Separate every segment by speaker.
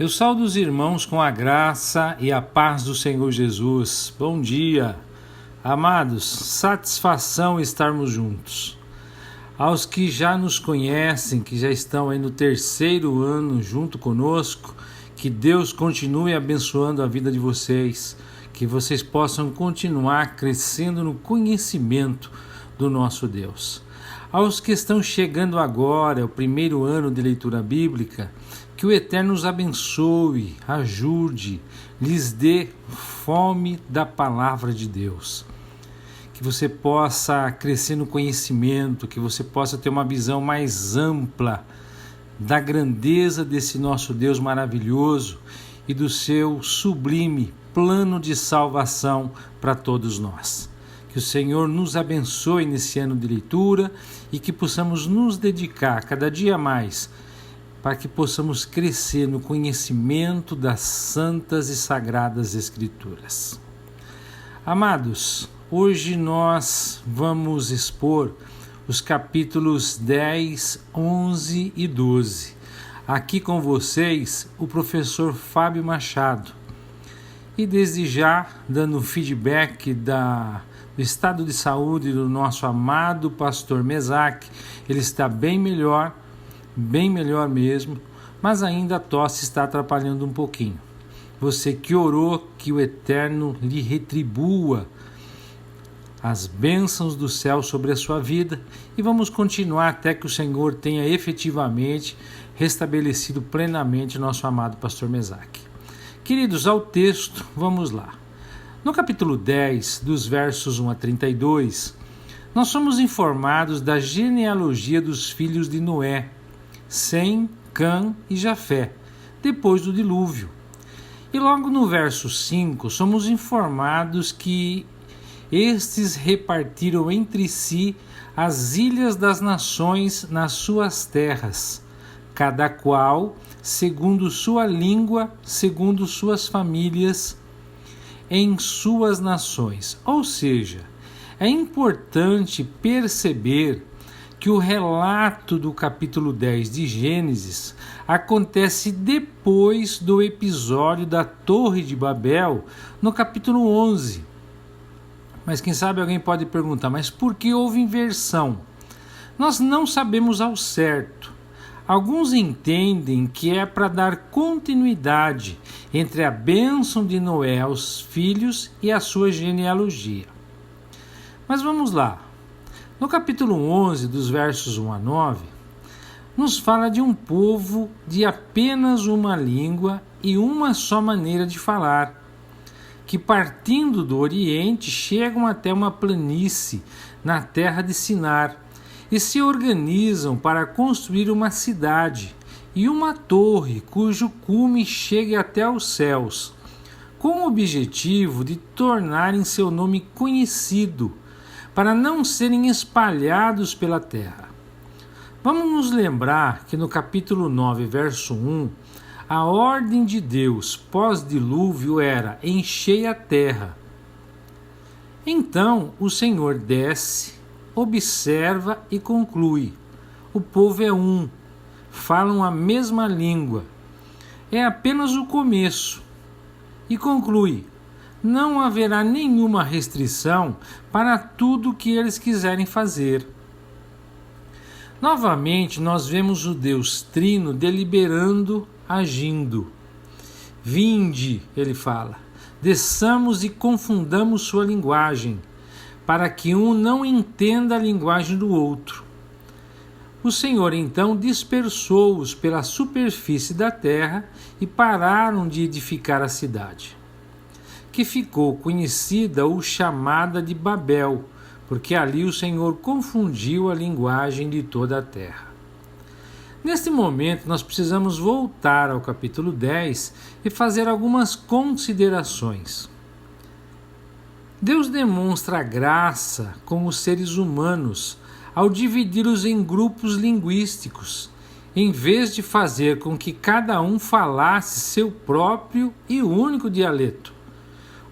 Speaker 1: Eu saúdo os irmãos com a graça e a paz do Senhor Jesus. Bom dia, amados, satisfação estarmos juntos. Aos que já nos conhecem, que já estão aí no 3º ano junto conosco, que Deus continue abençoando a vida de vocês, que vocês possam continuar crescendo no conhecimento do nosso Deus. Aos que estão chegando agora, o 1º ano de leitura bíblica, que o Eterno os abençoe, ajude, lhes dê fome da palavra de Deus. Que você possa crescer no conhecimento, que você possa ter uma visão mais ampla da grandeza desse nosso Deus maravilhoso e do seu sublime plano de salvação para todos nós. Que o Senhor nos abençoe nesse ano de leitura e que possamos nos dedicar cada dia mais para que possamos crescer no conhecimento das santas e sagradas Escrituras. Amados, hoje nós vamos expor os capítulos 10, 11 e 12. Aqui com vocês, o professor Fábio Machado. E desde já, dando feedback do estado de saúde do nosso amado pastor Mesaque, ele está bem melhor mesmo, mas ainda a tosse está atrapalhando um pouquinho. Você que orou, que o Eterno lhe retribua as bênçãos do céu sobre a sua vida e vamos continuar até que o Senhor tenha efetivamente restabelecido plenamente nosso amado pastor Mesaque. Queridos, ao texto, vamos lá. No capítulo 10, dos versos 1 a 32, nós somos informados da genealogia dos filhos de Noé, Sem, Cã e Jafé, depois do dilúvio. E logo no verso 5, somos informados que estes repartiram entre si as ilhas das nações nas suas terras, cada qual segundo sua língua, segundo suas famílias, em suas nações. Ou seja, é importante perceber que o relato do capítulo 10 de Gênesis acontece depois do episódio da Torre de Babel, no capítulo 11. Mas quem sabe alguém pode perguntar, mas por que houve inversão? Nós não sabemos ao certo. Alguns entendem que é para dar continuidade entre a bênção de Noé aos filhos e a sua genealogia. Mas vamos lá. No capítulo 11, dos versos 1 a 9, nos fala de um povo de apenas uma língua e uma só maneira de falar, que partindo do Oriente chegam até uma planície na terra de Sinar e se organizam para construir uma cidade e uma torre cujo cume chegue até os céus, com o objetivo de tornarem seu nome conhecido, para não serem espalhados pela terra. Vamos nos lembrar que no capítulo 9, verso 1, a ordem de Deus pós-dilúvio era: enchei a terra. Então o Senhor desce, observa e conclui: o povo é um, falam a mesma língua. É apenas o começo. E conclui: não haverá nenhuma restrição para tudo o que eles quiserem fazer. Novamente, nós vemos o Deus Trino deliberando, agindo. Vinde, ele fala, desçamos e confundamos sua linguagem, para que um não entenda a linguagem do outro. O Senhor então dispersou-os pela superfície da terra e pararam de edificar a cidade, que ficou conhecida ou chamada de Babel, porque ali o Senhor confundiu a linguagem de toda a terra. Neste momento, nós precisamos voltar ao capítulo 10 e fazer algumas considerações. Deus demonstra graça com os seres humanos ao dividi-los em grupos linguísticos, em vez de fazer com que cada um falasse seu próprio e único dialeto,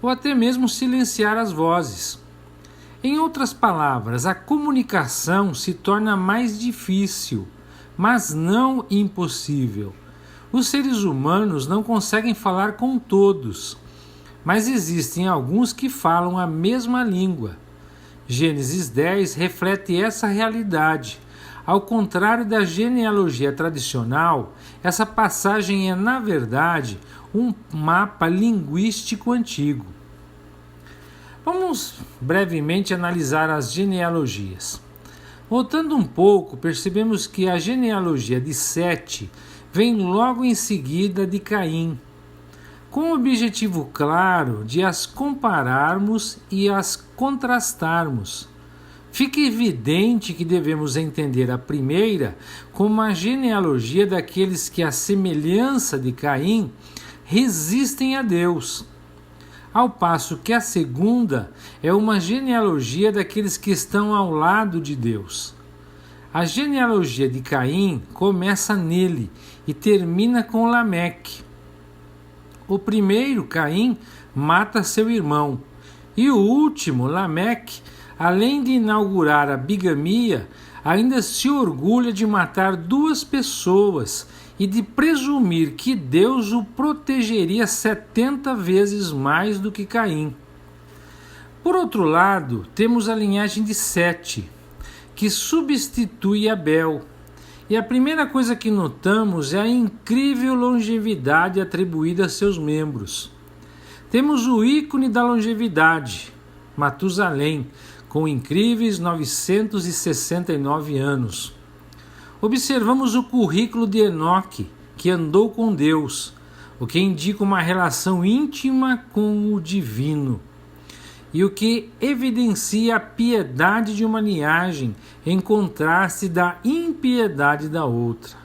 Speaker 1: ou até mesmo silenciar as vozes. Em outras palavras, a comunicação se torna mais difícil, mas não impossível, Os seres humanos não conseguem falar com todos, mas existem alguns que falam a mesma língua. Gênesis 10 reflete essa realidade. Ao contrário da genealogia tradicional, essa passagem é, na verdade, um mapa linguístico antigo. Vamos brevemente analisar as genealogias. Voltando um pouco, percebemos que a genealogia de Sete vem logo em seguida de Caim, com o objetivo claro de as compararmos e as contrastarmos. Fica evidente que devemos entender a primeira como a genealogia daqueles que, à semelhança de Caim, resistem a Deus, ao passo que a segunda é uma genealogia daqueles que estão ao lado de Deus. A genealogia de Caim começa nele e termina com Lameque. O primeiro, Caim, mata seu irmão, e o último, Lameque, além de inaugurar a bigamia, ainda se orgulha de matar 2 pessoas e de presumir que Deus o protegeria 70 vezes mais do que Caim. Por outro lado, temos a linhagem de Sete, que substitui Abel. E a primeira coisa que notamos é a incrível longevidade atribuída a seus membros. Temos o ícone da longevidade, Matusalém, com incríveis 969 anos. Observamos o currículo de Enoque, que andou com Deus, o que indica uma relação íntima com o divino, e o que evidencia a piedade de uma linhagem em contraste da impiedade da outra.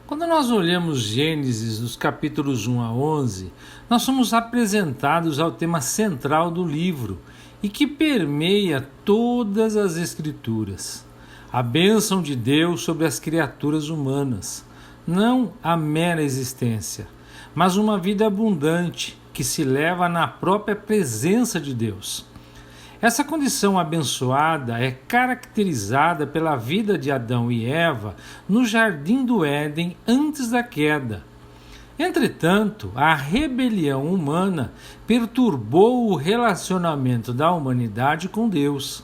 Speaker 1: Quando nós olhamos Gênesis dos capítulos 1 a 11, nós somos apresentados ao tema central do livro e que permeia todas as Escrituras: a bênção de Deus sobre as criaturas humanas, não a mera existência, mas uma vida abundante que se leva na própria presença de Deus. Essa condição abençoada é caracterizada pela vida de Adão e Eva no jardim do Éden antes da queda. Entretanto, a rebelião humana perturbou o relacionamento da humanidade com Deus.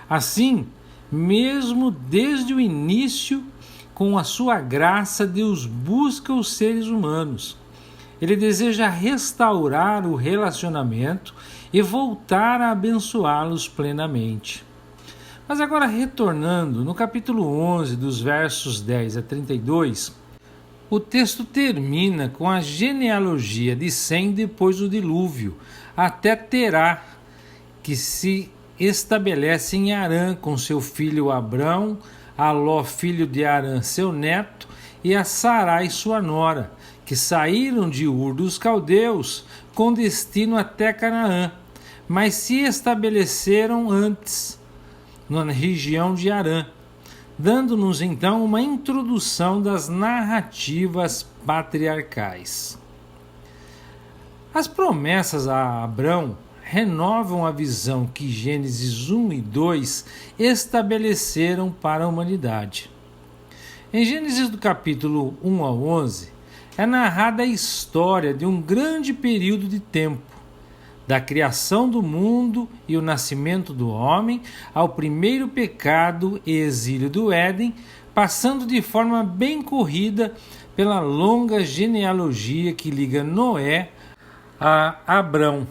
Speaker 1: Assim, mesmo desde o início, com a sua graça, Deus busca os seres humanos. Ele deseja restaurar o relacionamento e voltar a abençoá-los plenamente. Mas agora, retornando, no capítulo 11, dos versos 10 a 32, o texto termina com a genealogia de Sem depois do dilúvio, até Terá, que se estabelece em Harã com seu filho Abrão, a Ló, filho de Harã, seu neto, e a Sarai, sua nora, que saíram de Ur dos Caldeus com destino até Canaã, mas se estabeleceram antes, na região de Harã, dando-nos então uma introdução das narrativas patriarcais. As promessas a Abrão renovam a visão que Gênesis 1 e 2 estabeleceram para a humanidade. Em Gênesis do capítulo 1 ao 11, é narrada a história de um grande período de tempo, da criação do mundo e o nascimento do homem, ao primeiro pecado e exílio do Éden, passando de forma bem corrida pela longa genealogia que liga Noé a Abrão.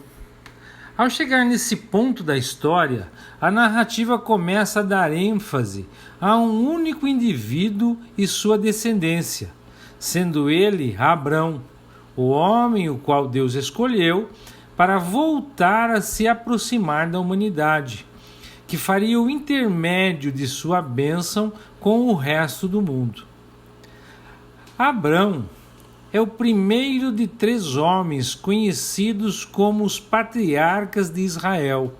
Speaker 1: Ao chegar nesse ponto da história, a narrativa começa a dar ênfase a um único indivíduo e sua descendência, sendo ele Abrão, o homem o qual Deus escolheu para voltar a se aproximar da humanidade, que faria o intermédio de sua bênção com o resto do mundo. Abrão é o primeiro de 3 homens conhecidos como os patriarcas de Israel,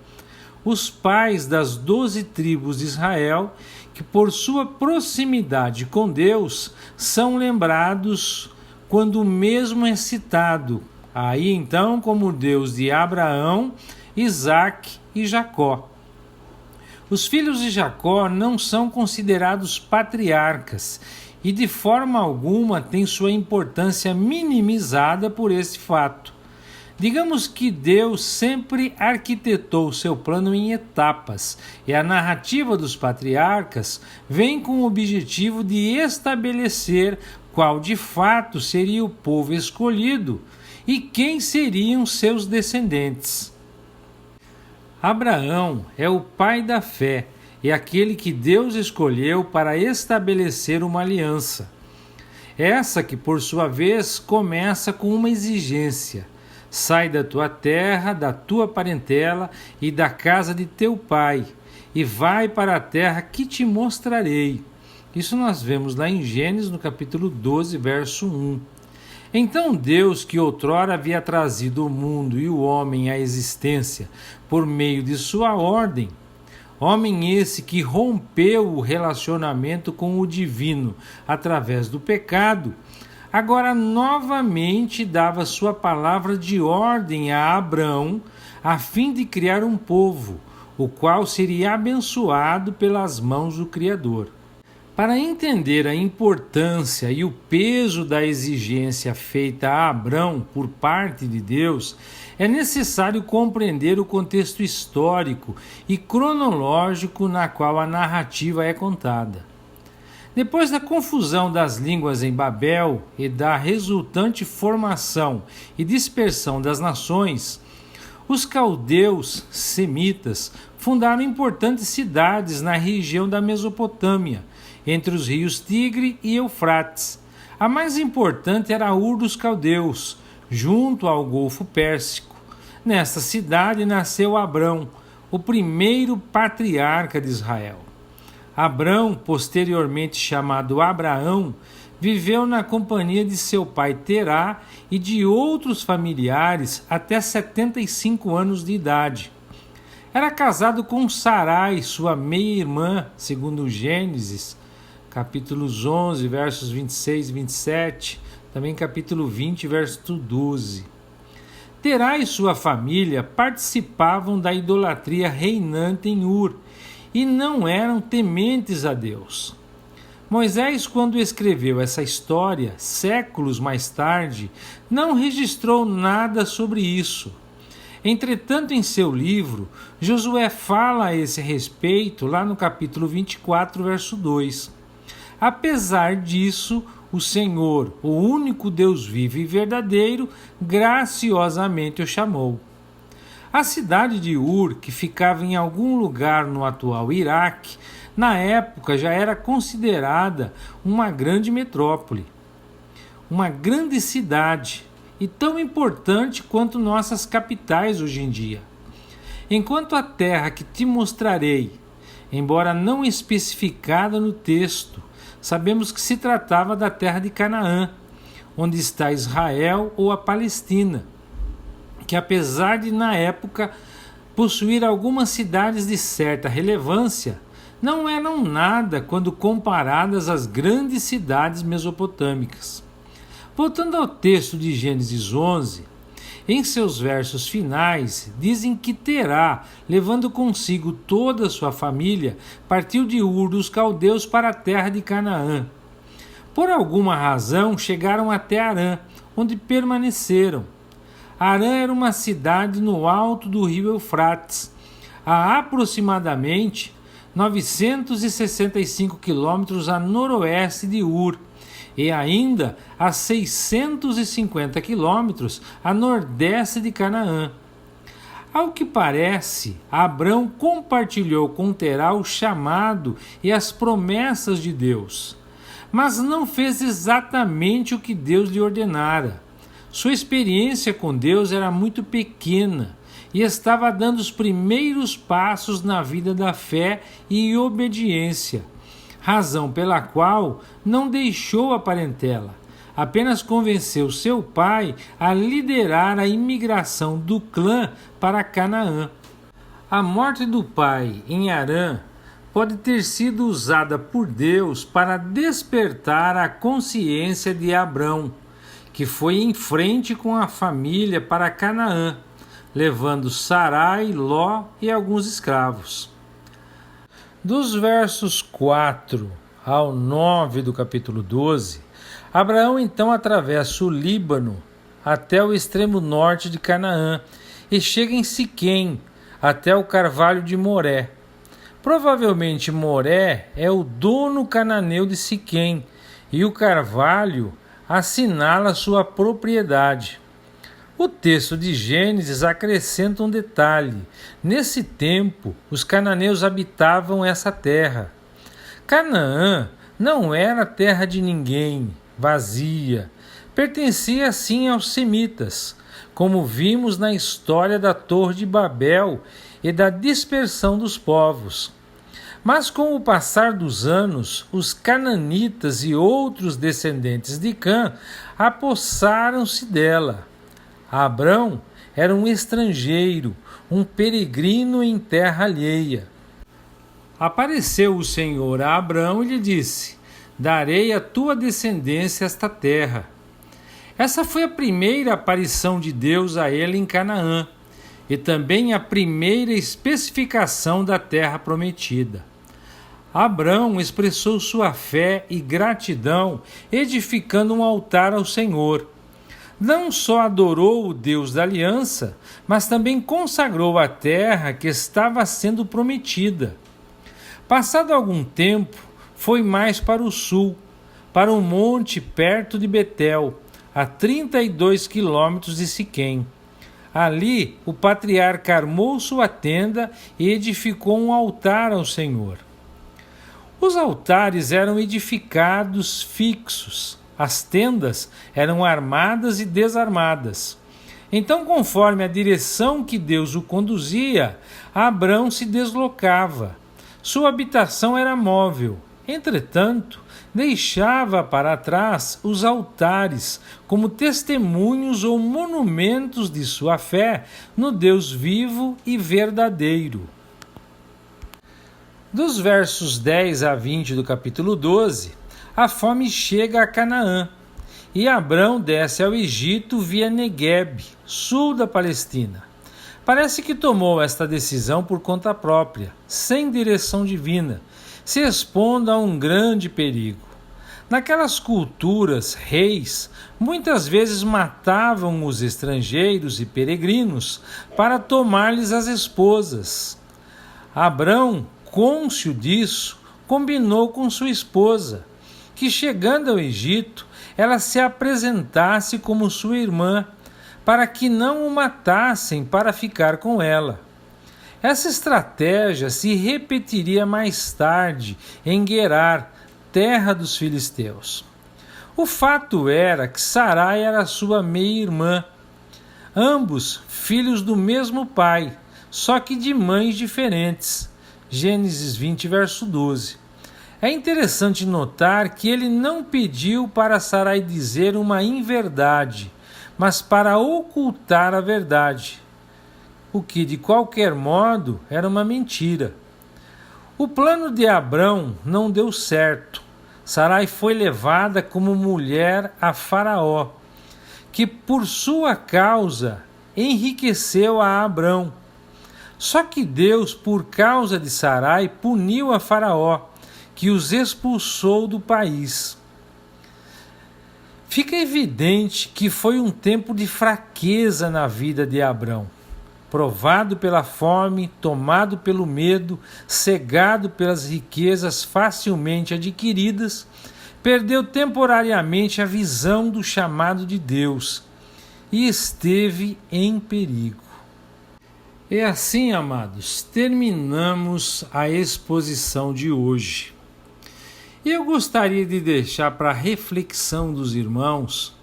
Speaker 1: os pais das 12 tribos de Israel, que por sua proximidade com Deus são lembrados quando o mesmo é citado, aí então como Deus de Abraão, Isaque e Jacó. Os filhos de Jacó não são considerados patriarcas, e de forma alguma tem sua importância minimizada por esse fato. Digamos que Deus sempre arquitetou seu plano em etapas, e a narrativa dos patriarcas vem com o objetivo de estabelecer qual de fato seria o povo escolhido e quem seriam seus descendentes. Abraão é o pai da fé e aquele que Deus escolheu para estabelecer uma aliança. Essa que, por sua vez, começa com uma exigência: sai da tua terra, da tua parentela e da casa de teu pai, e vai para a terra que te mostrarei. Isso nós vemos lá em Gênesis, no capítulo 12, verso 1. Então Deus, que outrora havia trazido o mundo e o homem à existência por meio de sua ordem, homem esse que rompeu o relacionamento com o divino através do pecado, agora novamente dava sua palavra de ordem a Abrão, a fim de criar um povo, o qual seria abençoado pelas mãos do Criador. Para entender a importância e o peso da exigência feita a Abrão por parte de Deus, é necessário compreender o contexto histórico e cronológico na qual a narrativa é contada. Depois da confusão das línguas em Babel e da resultante formação e dispersão das nações, os caldeus semitas fundaram importantes cidades na região da Mesopotâmia, entre os rios Tigre e Eufrates. A mais importante era Ur dos Caldeus, junto ao Golfo Pérsico. Nesta cidade nasceu Abrão, o primeiro patriarca de Israel. Abrão, posteriormente chamado Abraão, viveu na companhia de seu pai Terá e de outros familiares até 75 anos de idade. Era casado com Sarai, sua meia-irmã, segundo Gênesis, capítulos 11, versos 26 e 27, também capítulo 20, verso 12. Terá e sua família participavam da idolatria reinante em Ur e não eram tementes a Deus. Moisés, quando escreveu essa história, séculos mais tarde, não registrou nada sobre isso. Entretanto, em seu livro, Josué fala a esse respeito lá no capítulo 24, verso 2. Apesar disso, o Senhor, o único Deus vivo e verdadeiro, graciosamente o chamou. A cidade de Ur, que ficava em algum lugar no atual Iraque, na época já era considerada uma grande metrópole, uma grande cidade e tão importante quanto nossas capitais hoje em dia. Enquanto a terra que te mostrarei, embora não especificada no texto, sabemos que se tratava da terra de Canaã, onde está Israel ou a Palestina, que apesar de na época possuir algumas cidades de certa relevância, não eram nada quando comparadas às grandes cidades mesopotâmicas. Voltando ao texto de Gênesis 11, em seus versos finais, dizem que Terá, levando consigo toda a sua família, partiu de Ur dos Caldeus para a terra de Canaã. Por alguma razão, chegaram até Harã, onde permaneceram. Harã era uma cidade no alto do rio Eufrates, a aproximadamente 965 quilômetros a noroeste de Ur, e ainda a 650 quilômetros a nordeste de Canaã. Ao que parece, Abrão compartilhou com Terá o chamado e as promessas de Deus, mas não fez exatamente o que Deus lhe ordenara. Sua experiência com Deus era muito pequena e estava dando os primeiros passos na vida da fé e obediência, razão pela qual não deixou a parentela, apenas convenceu seu pai a liderar a imigração do clã para Canaã. A morte do pai em Harã pode ter sido usada por Deus para despertar a consciência de Abrão, que foi em frente com a família para Canaã, levando Sarai, Ló e alguns escravos. Dos versos 4 ao 9 do capítulo 12, Abraão então atravessa o Líbano até o extremo norte de Canaã e chega em Siquém, até o carvalho de Moré. Provavelmente Moré é o dono cananeu de Siquém e o carvalho assinala sua propriedade. O texto de Gênesis acrescenta um detalhe. Nesse tempo, os cananeus habitavam essa terra. Canaã não era terra de ninguém, vazia. Pertencia sim aos semitas, como vimos na história da Torre de Babel e da dispersão dos povos. Mas com o passar dos anos, os cananitas e outros descendentes de Cã apossaram-se dela. Abrão era um estrangeiro, um peregrino em terra alheia. Apareceu o Senhor a Abrão e lhe disse: darei à tua descendência esta terra. Essa foi a primeira aparição de Deus a ele em Canaã e também a primeira especificação da terra prometida. Abrão expressou sua fé e gratidão edificando um altar ao Senhor. Não só adorou o Deus da aliança, mas também consagrou a terra que estava sendo prometida. Passado algum tempo, foi mais para o sul, para um monte perto de Betel, a 32 quilômetros de Siquém. Ali, o patriarca armou sua tenda e edificou um altar ao Senhor. Os altares eram edificados fixos, as tendas eram armadas e desarmadas. Então, conforme a direção que Deus o conduzia, Abrão se deslocava. Sua habitação era móvel. Entretanto, deixava para trás os altares como testemunhos ou monumentos de sua fé no Deus vivo e verdadeiro. Dos versos 10 a 20 do capítulo 12, a fome chega a Canaã, e Abrão desce ao Egito via Neguebe, sul da Palestina. Parece que tomou esta decisão por conta própria, sem direção divina, se expondo a um grande perigo. Naquelas culturas, reis muitas vezes matavam os estrangeiros e peregrinos para tomar-lhes as esposas. Abrão, cônscio disso, combinou com sua esposa, que chegando ao Egito, ela se apresentasse como sua irmã, para que não o matassem para ficar com ela. Essa estratégia se repetiria mais tarde em Gerar, terra dos filisteus. O fato era que Sarai era sua meia-irmã, ambos filhos do mesmo pai, só que de mães diferentes. Gênesis 20, verso 12. É interessante notar que ele não pediu para Sarai dizer uma inverdade, mas para ocultar a verdade, o que de qualquer modo era uma mentira. O plano de Abrão não deu certo. Sarai foi levada como mulher a Faraó, que por sua causa enriqueceu a Abrão. Só que Deus, por causa de Sarai, puniu a Faraó, que os expulsou do país. Fica evidente que foi um tempo de fraqueza na vida de Abrão. Provado pela fome, tomado pelo medo, cegado pelas riquezas facilmente adquiridas, perdeu temporariamente a visão do chamado de Deus e esteve em perigo. E assim, amados, terminamos a exposição de hoje. E eu gostaria de deixar para a reflexão dos irmãos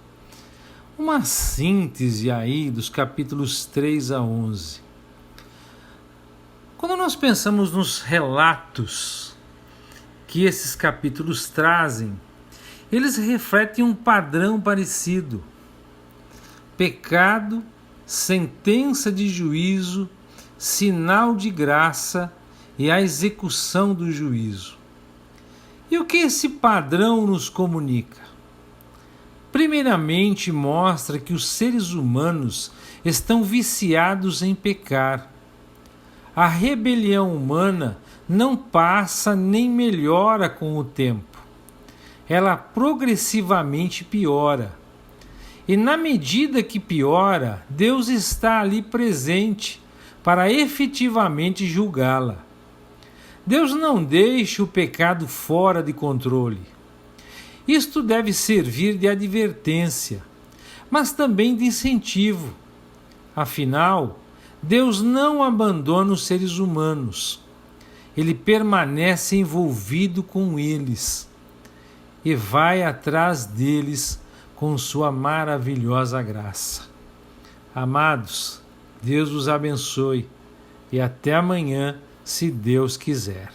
Speaker 1: uma síntese aí dos capítulos 3 a 11. Quando nós pensamos nos relatos que esses capítulos trazem, eles refletem um padrão parecido: pecado, sentença de juízo, sinal de graça e a execução do juízo. E o que esse padrão nos comunica? Primeiramente, mostra que os seres humanos estão viciados em pecar. A rebelião humana não passa nem melhora com o tempo. Ela progressivamente piora. E na medida que piora, Deus está ali presente para efetivamente julgá-la. Deus não deixa o pecado fora de controle. Isto deve servir de advertência, mas também de incentivo. Afinal, Deus não abandona os seres humanos. Ele permanece envolvido com eles e vai atrás deles com sua maravilhosa graça. Amados, Deus os abençoe e até amanhã, se Deus quiser.